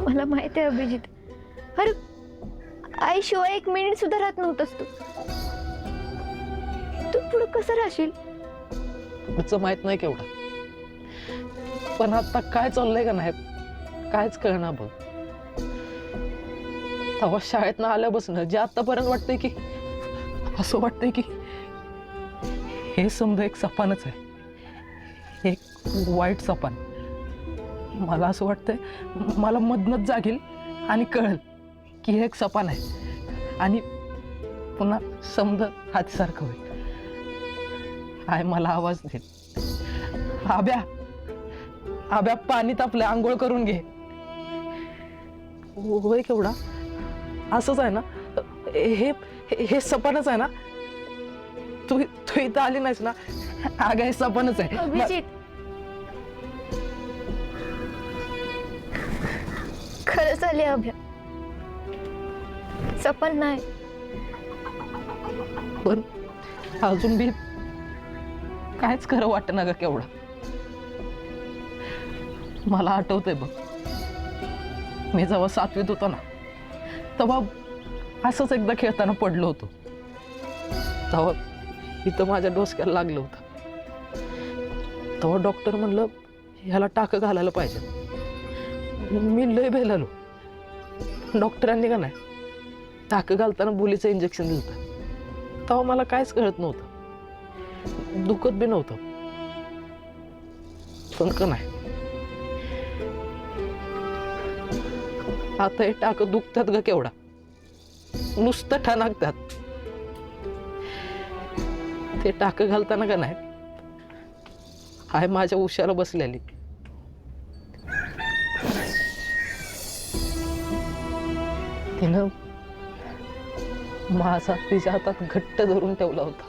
मला माहित आहे अभिजित, अरे आईशिवाय 1 मिनिट सुद्धा राहत नव्हतंस तू. तू पुढे कसं राहशील? पुढचं माहित नाही केवढं, पण आता काय चाललंय का नाही कायच कळना बघ. तेव्हा शाळेतनं आल्यापासून जे आतापर्यंत वाटतंय की असं वाटतंय की हे समजा एक सपानच आहे, एक वाईट सपान. मला असं वाटतंय मला मधनच जागेल आणि कळेल की हे एक सपान आहे आणि पुन्हा समजा हातीसारखं होईल. आय मला आवाज देईल, आब्या आब्या पाणी तापलं, आंघोळ करून घे. होय केवढा असंच आहे ना, हे हे सपानच आहे ना. तू तू इथं आली नाहीस ना, अगं हे सपानच आहे. अभिजित, खरंच आली अभ्या, सपन नाही. पण अजून बी कायच खरं वाटेना ग केवढा. मला आठवतंय बघ, मी जेव्हा 7वीत होतो ना, तेव्हा असंच एकदा खेळताना पडलो होतो. तेव्हा इथं माझ्या डोसक्याला लागलं होतं. तेव्हा डॉक्टर म्हणलं ह्याला टाकं घालायला पाहिजे. मी लय भेलालो. डॉक्टरांनी का नाही टाकं घालताना बुलीचं इंजेक्शन दिलं. तेव्हा मला काहीच कळत नव्हतं, दुखत बी नव्हतं. पण का नाही आता हे टाकं दुखतात ग केवढा, नुसतं ठणकतात. ते टाकं घालताना का नाही हाय माझ्या उशाला बसलेली. तिनं माझा तिच्या हातात घट्ट धरून ठेवला होता.